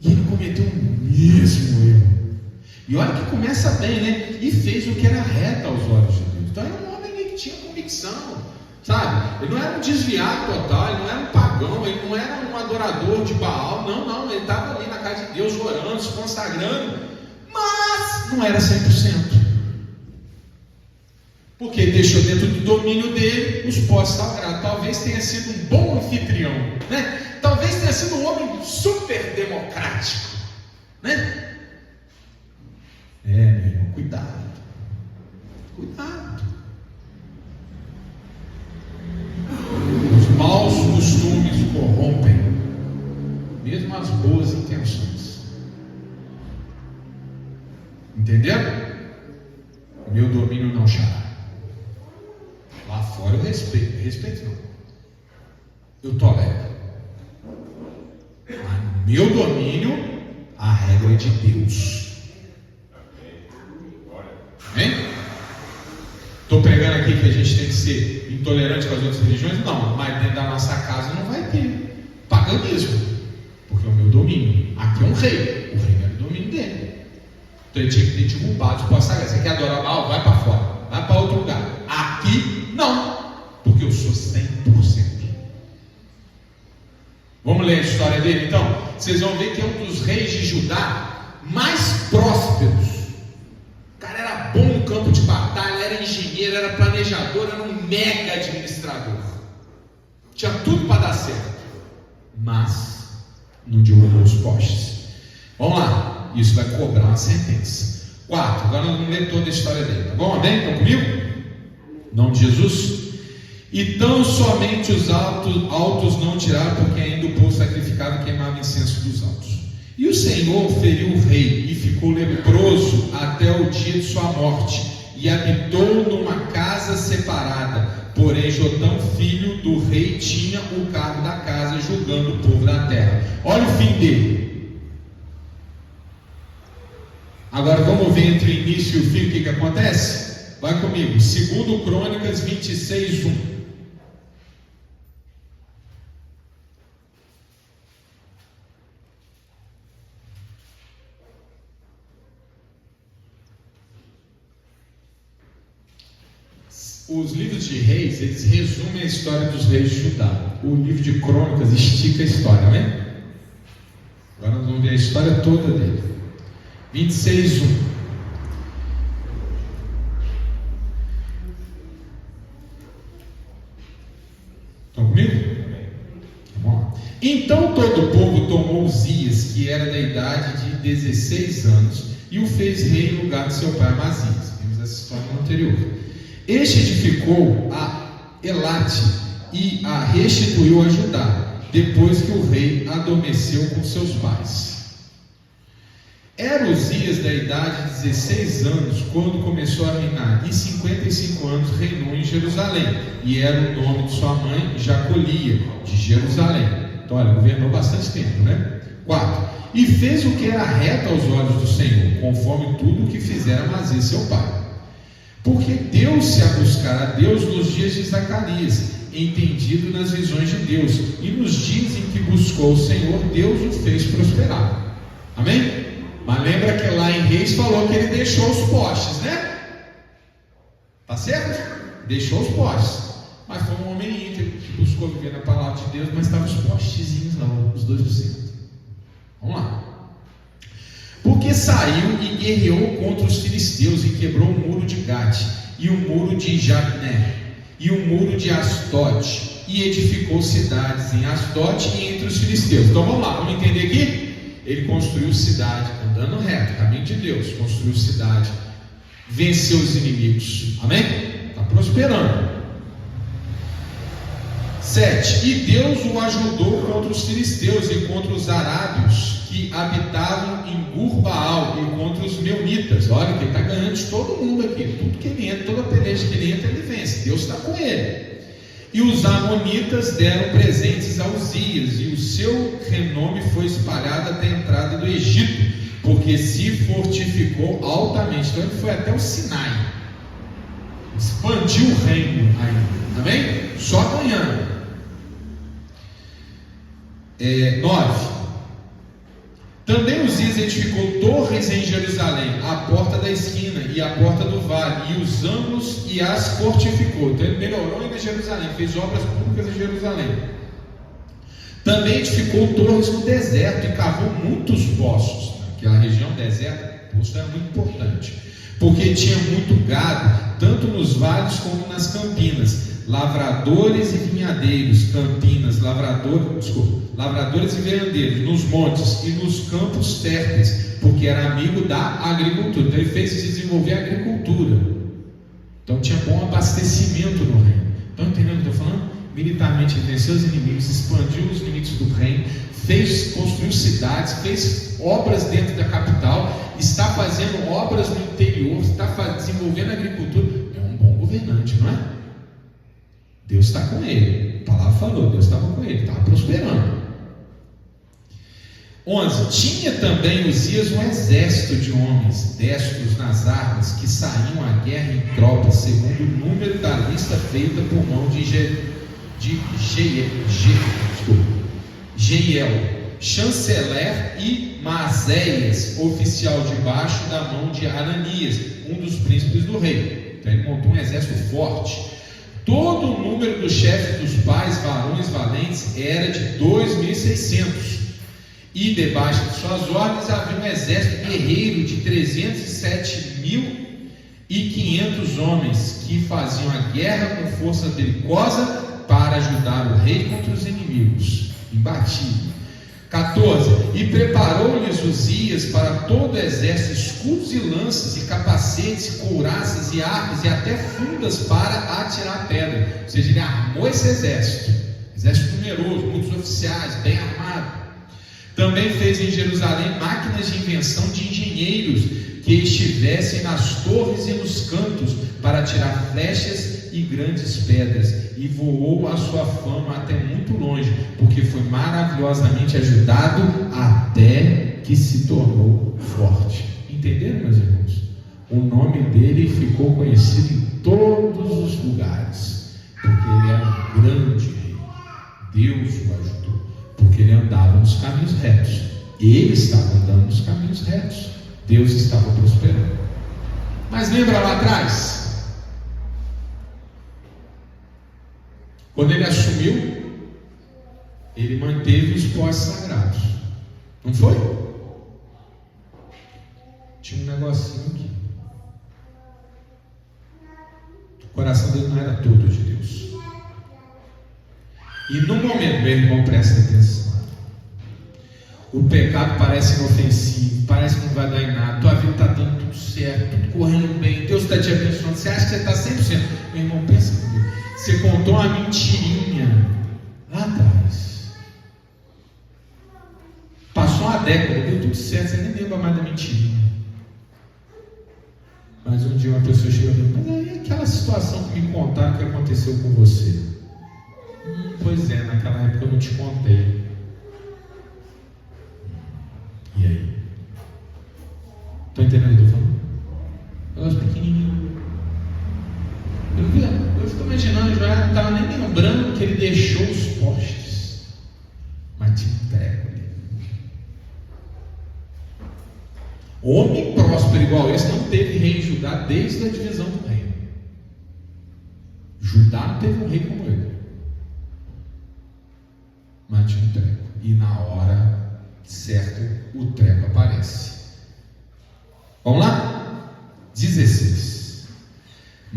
E ele cometeu o mesmo erro. E olha que começa bem, né? E fez o que era reto aos olhos de Deus. Então era um homem ali que tinha convicção, sabe? Ele não era um desviado total, ele não era um pagão, ele não era um adorador de Baal. Não, ele estava ali na casa de Deus orando, se consagrando, mas não era 100%. Porque ele deixou dentro do domínio dele os postes sagrados. Talvez tenha sido um bom anfitrião, né? Talvez tenha sido um homem super democrático, né? Meu irmão, cuidado. Os maus costumes corrompem, mesmo as boas intenções. Entenderam? Meu domínio não chará. Lá fora eu respeito não. Eu tolero. Mas no meu domínio, a regra é de Deus. Amém? Estou pregando aqui que a gente tem que ser intolerante com as outras religiões? Não, mas dentro da nossa casa não vai ter paganismo, porque é o meu domínio. Aqui é um rei, o rei é o domínio dele. Então ele tinha que ter derrubado os postos sagrados. Você quer adorar Baal? Vai para fora, vai para outro lugar. Aqui não, porque eu sou 100%. Vamos ler a história dele então? Vocês vão ver que é um dos reis de Judá mais prósperos. O cara era bom no campo de batalha, era engenheiro, era planejador, era um mega administrador. Tinha tudo para dar certo, mas não derrubou os postes. Vamos lá, isso vai cobrar uma sentença. 4, agora nós vamos ler toda a história dele, tá bom? Amém? Estão comigo? Em nome de Jesus. E tão somente os altos não tiraram, porque ainda o povo sacrificava e queimava incenso dos altos. E o Senhor feriu o rei e ficou leproso até o dia de sua morte, e habitou numa casa separada. Porém Jotão, filho do rei, tinha o cargo da casa, julgando o povo da terra. Olha o fim dele. Agora vamos ver entre o início e o fim o que acontece? Vai comigo, 2 Crônicas 26, 1. Os livros de reis, eles resumem a história dos reis de Judá. O livro de Crônicas estica a história, né? Agora nós vamos ver a história toda dele. 26, 1. Estão comigo? Vamos lá. Então todo o povo tomou Uzias, que era da idade de 16 anos, e o fez rei em lugar de seu pai Amazias. Vimos essa história no anterior. Este edificou a Elate e a restituiu a Judá, depois que o rei adormeceu com seus pais. Era Uzias da idade de 16 anos quando começou a reinar, e 55 anos reinou em Jerusalém, e era o nome de sua mãe Jacolia, de Jerusalém. Então olha, governou bastante tempo, né? 4. E fez o que era reto aos olhos do Senhor, conforme tudo o que fizera Amazias seu pai. Porque deu-se a buscar a Deus nos dias de Zacarias, entendido nas visões de Deus, e nos dias em que buscou o Senhor, Deus o fez prosperar. Amém? Mas lembra que lá em Reis falou que ele deixou os postes, né? Tá certo? Deixou os postes. Mas foi um homem íntegro que buscou viver na palavra de Deus, mas estavam os postezinhos lá, os 2%. Vamos lá. Porque saiu e guerreou contra os filisteus e quebrou o muro de Gate e o muro de Jabné, e o muro de Astote, e edificou cidades em Astote e entre os filisteus. Então vamos lá, vamos entender aqui? Ele construiu cidade, andando reto, caminho de Deus, construiu cidade, venceu os inimigos, amém? Está prosperando. 7. E Deus o ajudou contra os filisteus e contra os arábios que habitavam em Gur-Baal e contra os meunitas. Olha que ele está ganhando de todo mundo aqui, tudo que ele entra, toda peleja que ele entra, ele vence. Deus está com ele. E os amonitas deram presentes a Uzias, e o seu renome foi espalhado até a entrada do Egito, porque se fortificou altamente. Então ele foi até o Sinai, expandiu o reino ainda, amém? Só ganhando. 9. Também Uzias edificou torres em Jerusalém, a porta da esquina e a porta do vale, e os ângulos, e as fortificou. Então ele melhorou ainda Jerusalém, fez obras públicas em Jerusalém. Também edificou torres no deserto e cavou muitos poços. Naquela região deserta, o poço era muito importante, porque tinha muito gado, tanto nos vales como nas campinas, lavradores e vinhadeiros, campinas, lavradores e veandeiros, nos montes e nos campos férteis, porque era amigo da agricultura. Então ele fez desenvolver a agricultura. Então tinha bom abastecimento no reino. Estão entendendo o que eu estou falando? Militarmente ele venceu os inimigos, expandiu os limites do reino, construiu cidades, fez obras dentro da capital, está fazendo obras no interior, está desenvolvendo a agricultura. É um bom governante, não é? Deus está com ele. A palavra falou, Deus estava com ele, estava prosperando. 11. Tinha também Uzias um exército de homens destros nas armas, que saíam à guerra em tropas, segundo o número da lista feita por mão de Jeiel, chanceler, e Maséias, oficial debaixo da mão de Ananias, um dos príncipes do rei. Então ele montou um exército forte. Todo o número dos chefes dos pais, varões valentes, era de 2.600, e debaixo de suas ordens havia um exército guerreiro de 307.500 homens, que faziam a guerra com força belicosa para ajudar o rei contra os inimigos. Imbatível. 14. E preparou-lhes Uzias para todo o exército escudos e lanças, e capacetes, e couraças, e armas, e até fundas para atirar pedra. Ou seja, ele armou esse exército numeroso, muitos oficiais, bem armado. Também fez em Jerusalém máquinas de invenção de engenheiros, que estivessem nas torres e nos cantos, para atirar flechas e grandes pedras, e voou a sua fama até muito longe, porque foi maravilhosamente ajudado até que se tornou forte. Entenderam, meus irmãos? O nome dele ficou conhecido em todos os lugares, porque ele era um grande rei. Deus o ajudou, porque ele andava nos caminhos retos. Ele estava andando nos caminhos retos. Deus estava prosperando. Mas lembra lá atrás, quando ele assumiu, ele manteve os postes sagrados, não foi? Tinha um negocinho aqui. O coração dele não era todo de Deus. E no momento, meu irmão, presta atenção, o pecado parece inofensivo, parece que não vai dar em nada, tua vida está dando tudo certo, tudo correndo bem, Deus está te abençoando, você acha que você está 100%. Meu irmão, pensa comigo, você contou uma mentirinha lá atrás, passou uma década, deu tudo certo, você nem lembra mais da mentirinha. Mas um dia uma pessoa chegou e falou: mas aí aquela situação que me contaram que aconteceu com você? Pois é, naquela época eu não te contei. E aí? Estou entendendo o que eu estou falando? Negócio pequenininho. Eu fico imaginando, já não estava nem lembrando que ele deixou os postes, mas tinha um treco ali. Homem próspero igual esse não teve rei em Judá desde a divisão do reino. Judá não teve um rei como ele, mas tinha um treco. E na hora certa o treco aparece. Vamos lá? 16.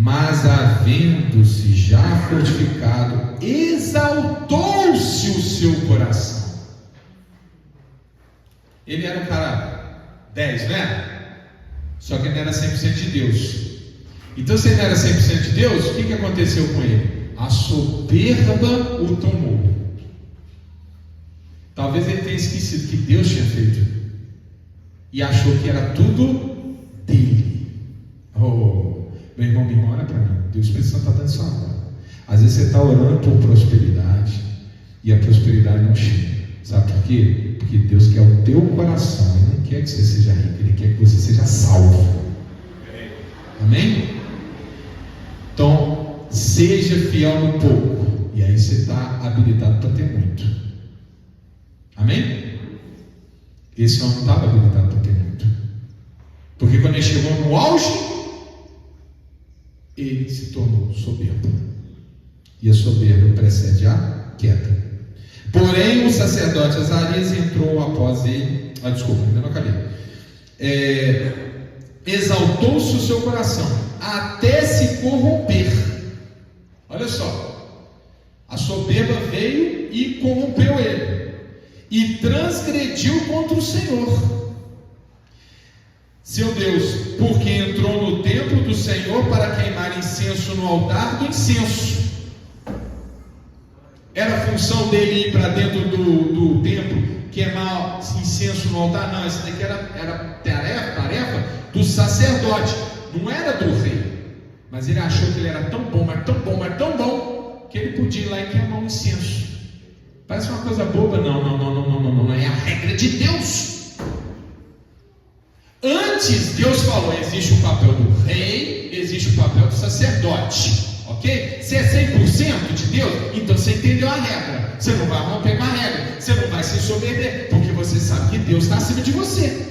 Mas havendo-se já fortificado, exaltou-se o seu coração. Ele era um cara 10, né? Só que ele não era 100% de Deus. Então, se ele não era 100% de Deus, o que aconteceu com ele? A soberba o tomou. Talvez ele tenha esquecido que Deus tinha feito e achou que era tudo dele. Oh, meu irmão, me ora para mim. Deus precisa estar dando sua hora. Às vezes você está orando por prosperidade e a prosperidade não chega. Sabe por quê? Porque Deus quer o teu coração. Ele não quer que você seja rico, Ele quer que você seja salvo. Amém? Então, seja fiel no pouco, e aí você está habilitado para ter muito. Amém? Esse homem não estava habilitado para ter muito, porque quando ele chegou no auge, ele se tornou soberbo, e a soberba precede a queda. Porém, o sacerdote Azarias entrou após ele. Ainda não acabei. Exaltou-se o seu coração até se corromper. Olha só, a soberba veio e corrompeu ele, e transgrediu contra o Senhor seu Deus, porque entrou no templo do Senhor para queimar incenso no altar do incenso. Era a função dele ir para dentro do templo, queimar incenso no altar? Não, isso daqui era tarefa do sacerdote, não era do rei. Mas ele achou que ele era tão bom, mas tão bom, que ele podia ir lá e queimar um incenso. Parece uma coisa boba. Não, é a regra de Deus. Antes Deus falou: existe o papel do rei, existe o papel do sacerdote. Ok? Você é 100% de Deus, então você entendeu a regra. Você não vai romper com a regra, você não vai se soberber, porque você sabe que Deus está acima de você.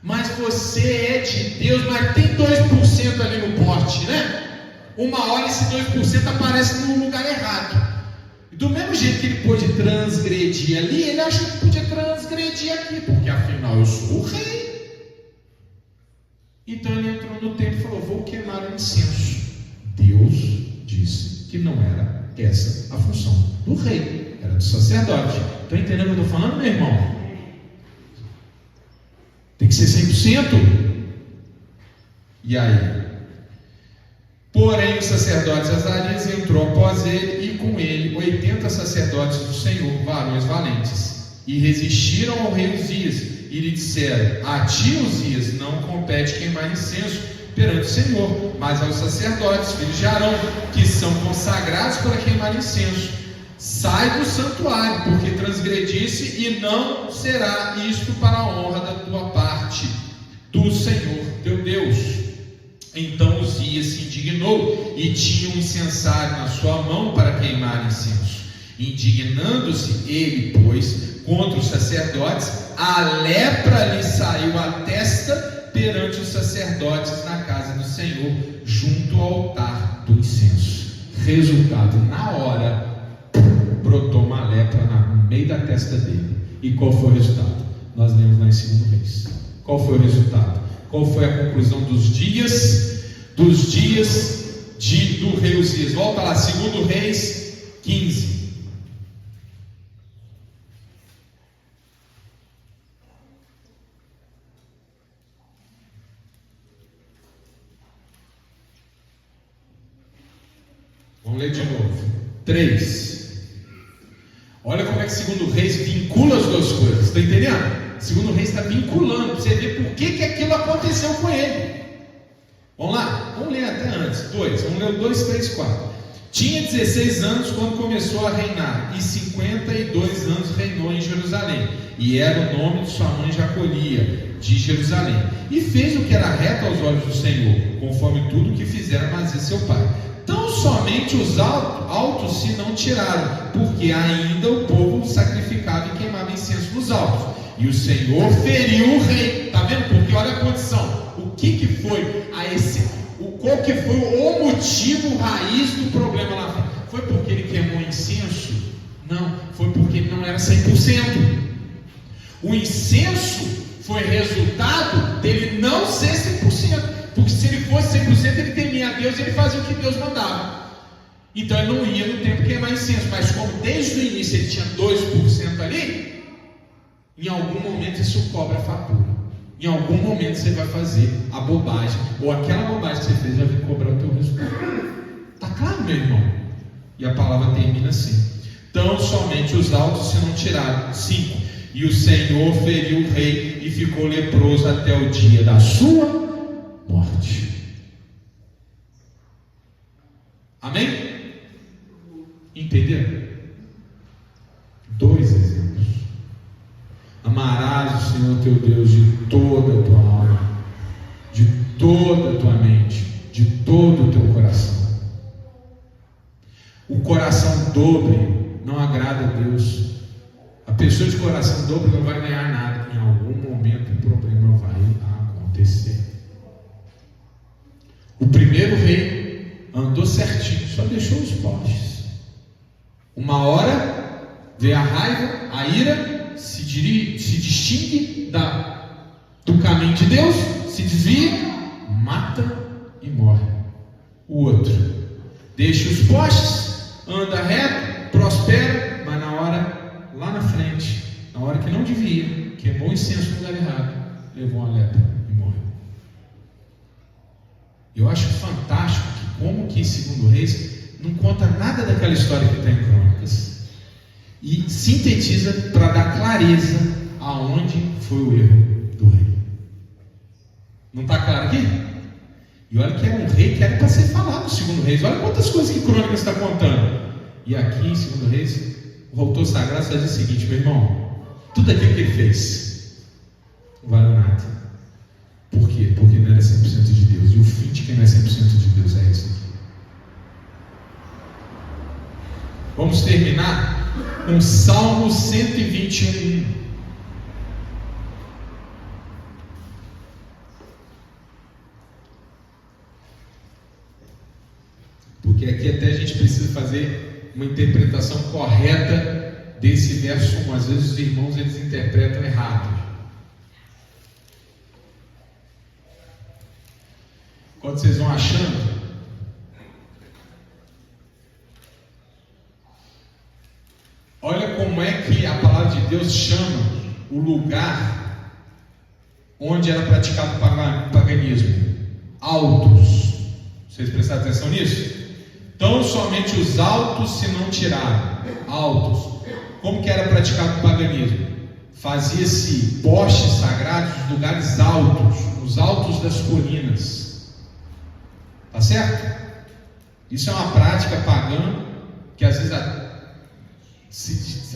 Mas você é de Deus, mas tem 2% ali no pote, né? Uma hora esse 2% aparece no lugar errado. E do mesmo jeito que ele pôde transgredir ali, ele achou que podia transgredir aqui, porque afinal eu sou o rei. Então ele entrou no templo e falou: vou queimar o incenso. Deus disse que não era essa a função do rei, era do sacerdote. Estão entendendo o que eu estou falando, meu irmão? Tem que ser 100%. E aí? Porém, o sacerdote Azarias entrou após ele, e com ele 80 sacerdotes do Senhor, varões valentes, e resistiram ao rei Uzias, e lhe disseram: a ti, Uzias, não compete queimar incenso perante o Senhor, mas aos sacerdotes, filhos de Arão, que são consagrados para queimar incenso. Sai do santuário, porque transgredisse, e não será isto para a honra da tua parte do Senhor teu Deus. Então Uzias se indignou, e tinha um incensário na sua mão para queimar incenso. Indignando-se ele, pois, contra os sacerdotes, a lepra lhe saiu à testa perante os sacerdotes na casa do Senhor, junto ao altar do incenso. Resultado: na hora brotou uma lepra no meio da testa dele. E qual foi o resultado? Nós lemos lá em 2 Reis. Qual foi o resultado? Qual foi a conclusão dos dias do rei Uzias? Volta lá, 2 Reis 15. Vamos ler de novo. 3. Olha como é que 2 Reis vincula as duas coisas. Está entendendo? 2 Reis está vinculando, para você ver por que aquilo aconteceu com ele. Vamos lá? Vamos ler até antes. 2. Vamos ler o 2, 3, 4. Tinha 16 anos quando começou a reinar, e 52 anos reinou em Jerusalém. E era o nome de sua mãe Jacolia, de Jerusalém. E fez o que era reto aos olhos do Senhor, conforme tudo o que fizera Amazias seu pai. Tão somente os altos se não tiraram, porque ainda o povo sacrificava e queimava incenso nos altos. E o Senhor feriu o rei. Está vendo? Porque olha a condição. O que foi qual que foi o motivo raiz do problema lá fora? Foi porque ele queimou incenso? Não, foi porque ele não era 100%. O incenso foi resultado dele não ser 100%. porque se ele fosse 100%, ele temia a Deus e ele fazia o que Deus mandava. Então ele não ia no templo queimar incenso, mas como desde o início ele tinha 2% ali, em algum momento isso cobra a fatura. Em algum momento você vai fazer a bobagem, ou aquela bobagem que você fez vai vir cobrar o teu resultado. Está claro, meu irmão? E a palavra termina assim: tão somente os altos se não tiraram. 5. E o Senhor feriu o rei e ficou leproso até o dia da sua morte. Amém? Entenderam? 2 exemplos. Amarás o Senhor teu Deus de toda a tua alma, de toda a tua mente, de todo o teu coração. O coração dobre não agrada a Deus. A pessoa de coração dobre não vai ganhar nada. Em algum momento o problema vai acontecer. O primeiro rei andou certinho, só deixou os postes. Uma hora veio a raiva, a ira, se distingue do caminho de Deus, se desvia, mata e morre. O outro deixa os postes, anda reto, prospera, mas na hora, lá na frente, na hora que não devia, queimou o incenso no lugar errado, levou uma lepra e morreu. Eu acho fantástico que, como que em 2 Reis não conta nada daquela história que está em Crônicas e sintetiza para dar clareza aonde foi o erro do rei. Não está claro aqui? E olha que é um rei que era para ser falado no 2 Reis. Olha quantas coisas que Crônicas está contando. E aqui em 2 Reis, o autor sagrado faz o seguinte: meu irmão, tudo aquilo que ele fez não valeu nada. Por quê? Porque não era 100% de Deus. E o fim de quem não é 100% de Deus é esse aqui. Vamos terminar com Salmo 121. Porque aqui até a gente precisa fazer uma interpretação correta desse verso 1. Às vezes os irmãos eles interpretam errado. Quando vocês vão achando, olha como é que a palavra de Deus chama o lugar onde era praticado o paganismo: altos. Vocês prestaram atenção nisso? Tão somente os altos se não tiraram. Altos. Como que era praticado o paganismo? Fazia-se postes sagrados nos lugares altos, nos altos das colinas. Tá certo? Isso é uma prática pagã que às vezes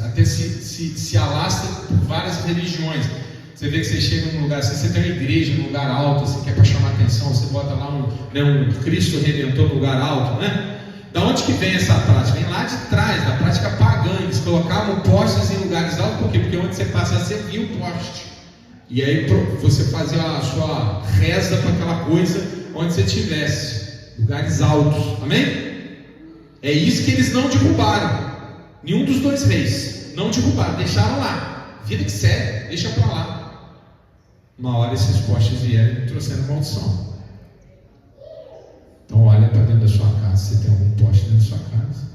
até se alastra por várias religiões. Você vê que você chega num lugar assim, você tem uma igreja num lugar alto, assim, que é para chamar atenção, você bota lá um Cristo Redentor no lugar alto, né? Da onde que vem essa prática? Vem lá de trás, da prática pagã. Eles colocavam postes em lugares altos, por quê? Porque onde você passa, você viu o poste. E aí você fazia a sua reza para aquela coisa onde você estivesse. Lugares altos, amém? É isso que eles não derrubaram. Nenhum dos 2 reis não derrubaram, deixaram lá. Vida que segue, deixa para lá. Uma hora esses postes vieram e trouxeram maldição. Então olha para dentro da sua casa. Você tem algum poste dentro da sua casa?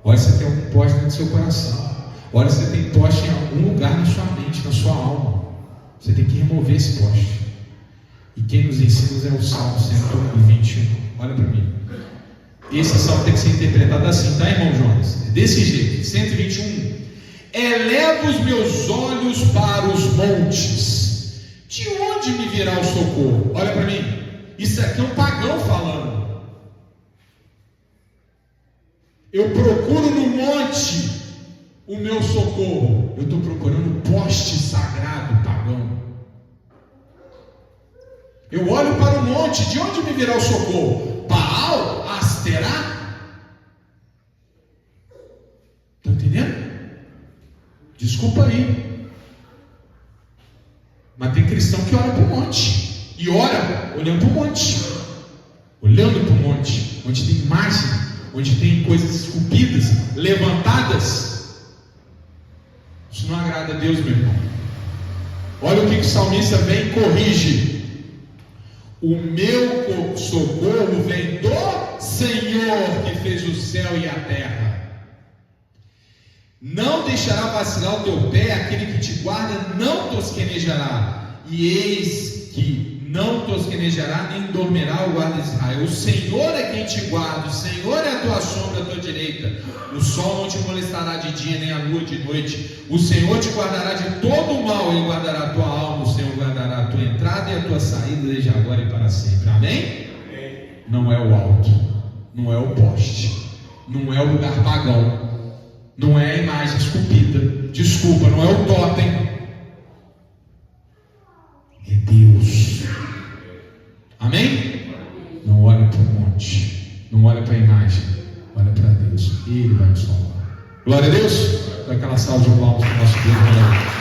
Olha se você tem algum poste dentro do seu coração. Olha se você tem poste em algum lugar na sua mente, na sua alma. Você tem que remover esse poste. E quem nos ensina é o Salmo 121. Olha para mim. Esse salmo tem que ser interpretado assim, tá, irmão Jonas? É desse jeito. 121. Eleva os meus olhos para os montes. De onde me virá o socorro? Olha para mim. Isso aqui é um pagão falando. Eu procuro no monte o meu socorro. Eu estou procurando um poste sagrado pagão. Eu olho para o monte, de onde me virá o socorro? Baal? Asterá? Está entendendo? Desculpa aí, mas tem cristão que olha para o monte, e ora olhando para o monte, onde tem imagem, onde tem coisas esculpidas, levantadas. Isso não agrada a Deus, meu irmão. Olha o que o salmista vem e corrige. O meu socorro vem do Senhor que fez o céu e a terra. Não deixará vacilar o teu pé, aquele que te guarda não tosquenejará. E eis que não tosquenejará, nem dormirá o guarda de Israel. O Senhor é quem te guarda, o Senhor é a tua sombra, a tua direita. O sol não te molestará de dia, nem a lua de noite. O Senhor te guardará de todo o mal, Ele guardará a tua alma. O Senhor guardará a tua entrada e a tua saída, desde agora e para sempre. Amém? Não é o alto, não é o poste, não é o lugar pagão, não é a imagem esculpida, desculpa, não é o totem, é Deus. Amém? Não olha para o monte, não olha para a imagem, olha para Deus, Ele vai nos salvar. Glória a Deus. Dá aquela salva de palmas para o nosso Deus.